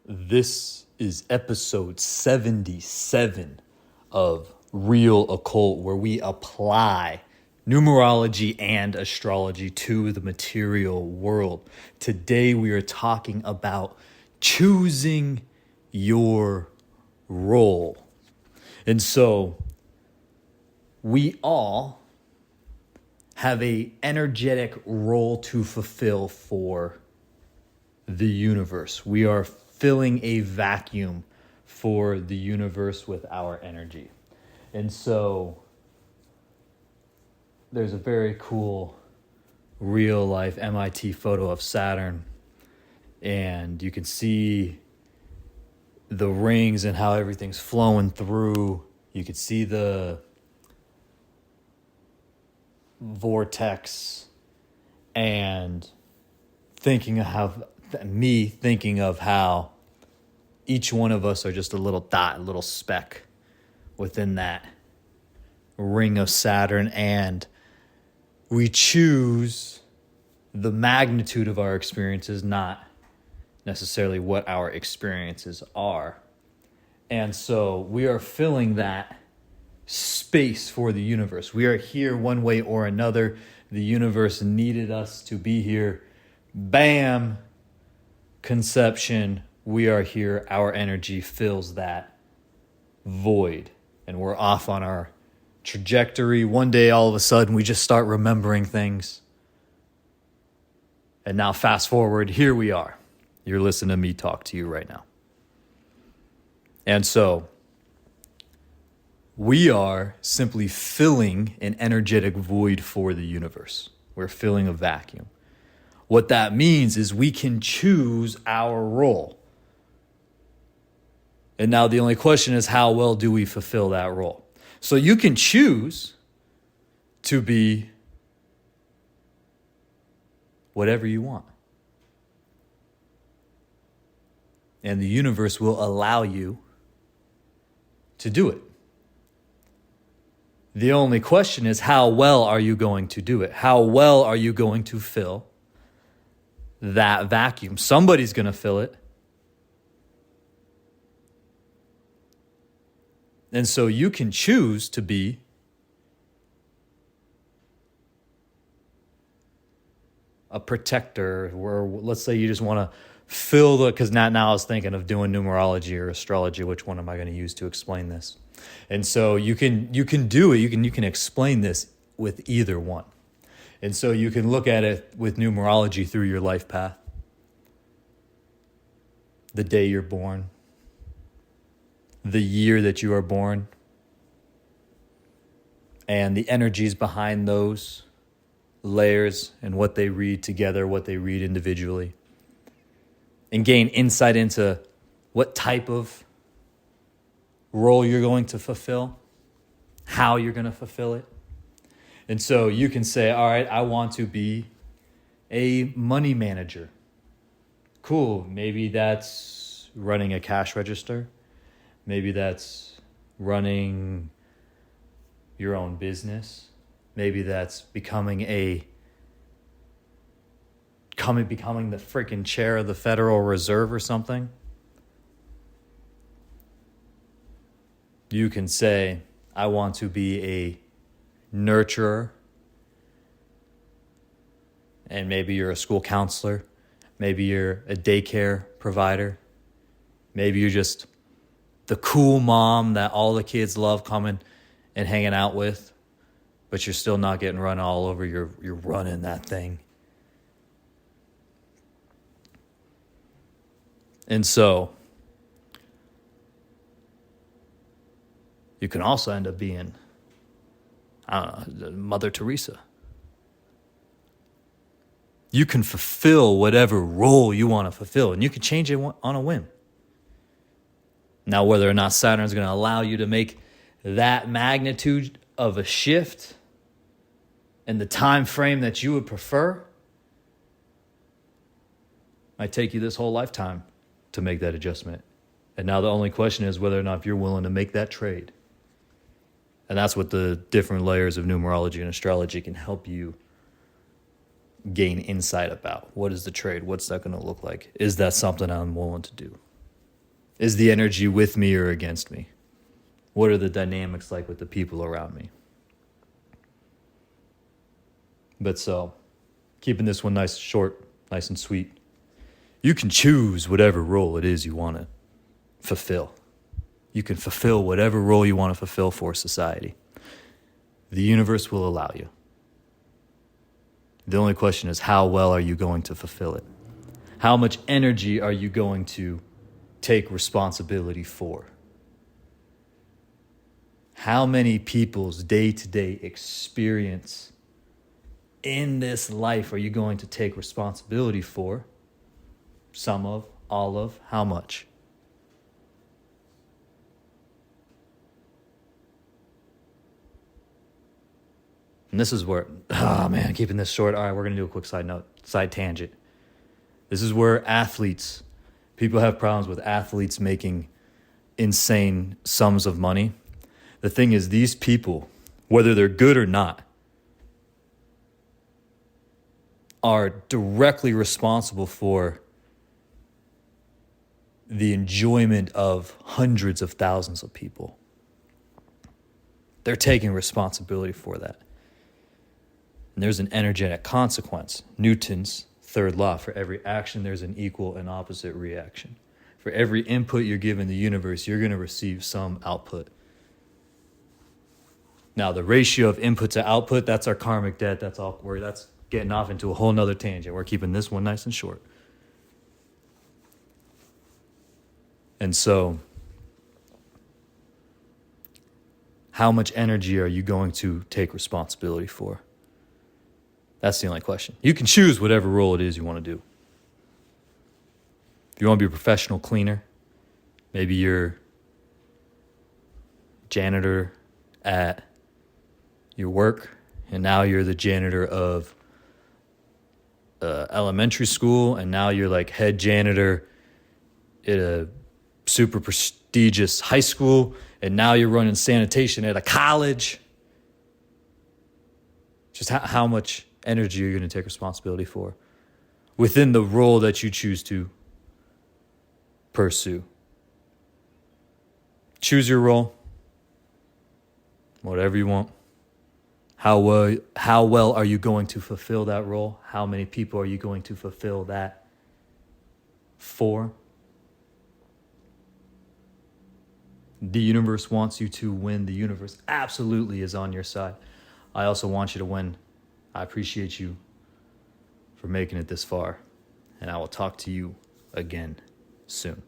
This is episode 77 of Real Occult, where we apply numerology and astrology to the material world. Today we are talking about choosing your role. And so we all have a energetic role to fulfill for the universe. We are filling a vacuum for the universe with our energy. And so there's a very cool real life MIT photo of Saturn, and you can see the rings and how everything's flowing through. You can see the vortex, and thinking of how each one of us are just a little dot, a little speck within that ring of Saturn, and we choose the magnitude of our experiences, not necessarily what our experiences are. And so we are filling that space for the universe. We are here one way or another. The universe needed us to be here. Bam! Conception. We are here. Our energy fills that void, and we're off on our trajectory. One day, all of a sudden, we just start remembering things. And now, fast forward, here we are. You're listening to me talk to you right now. And so we are simply filling an energetic void for the universe. We're filling a vacuum. What that means is we can choose our role. And now the only question is, how well do we fulfill that role? So you can choose to be whatever you want. And the universe will allow you to do it. The only question is, how well are you going to do it? How well are you going to fill that vacuum? Somebody's going to fill it. And so you can choose to be a protector, or let's say you just want to fill because now I was thinking of doing numerology or astrology. Which one am I going to use to explain this? And so you can do it. You can explain this with either one. And so you can look at it with numerology through your life path, the day you're born, the year that you are born, and the energies behind those layers and what they read together, what they read individually, and gain insight into what type of role you're going to fulfill, how you're going to fulfill it. And so you can say, all right, I want to be a money manager. Cool. Maybe that's running a cash register. Maybe that's running your own business. Maybe that's becoming the freaking chair of the Federal Reserve or something. You can say, I want to be a nurturer. And maybe you're a school counselor. Maybe you're a daycare provider. Maybe you're just the cool mom that all the kids love coming and hanging out with, but you're still not getting run all over. You're running that thing. And so you can also end up being, Mother Teresa. You can fulfill whatever role you want to fulfill, and you can change it on a whim. Now, whether or not Saturn's going to allow you to make that magnitude of a shift in the time frame that you would prefer, might take you this whole lifetime to make that adjustment. And now the only question is whether or not you're willing to make that trade. And that's what the different layers of numerology and astrology can help you gain insight about. What is the trade? What's that going to look like? Is that something I'm willing to do? Is the energy with me or against me? What are the dynamics like with the people around me? But so, keeping this one nice, short, nice and sweet. You can choose whatever role it is you want to fulfill. You can fulfill whatever role you want to fulfill for society. The universe will allow you. The only question is, how well are you going to fulfill it? How much energy are you going to take responsibility for? How many people's day-to-day experience in this life are you going to take responsibility for? Some of, all of, how much? And this is where, oh man, keeping this short. All right, we're going to do a quick side tangent. This is where people have problems with athletes making insane sums of money. The thing is, these people, whether they're good or not, are directly responsible for the enjoyment of hundreds of thousands of people. They're taking responsibility for that. And there's an energetic consequence. Newton's third law: for every action, there's an equal and opposite reaction. For every input you're given the universe, you're going to receive some output. Now, the ratio of input to output, that's our karmic debt. That's getting off into a whole nother tangent. We're keeping this one nice and short. And so, how much energy are you going to take responsibility for? That's the only question. You can choose whatever role it is you want to do. If you want to be a professional cleaner, maybe you're janitor at your work, and now you're the janitor of elementary school, and now you're like head janitor at a super prestigious high school, and now you're running sanitation at a college. Just how much energy you're going to take responsibility for within the role that you choose to pursue. Choose your role, whatever you want. How well are you going to fulfill that role? How many people are you going to fulfill that for? The universe wants you to win. The universe absolutely is on your side. I also want you to win. I appreciate you for making it this far, and I will talk to you again soon.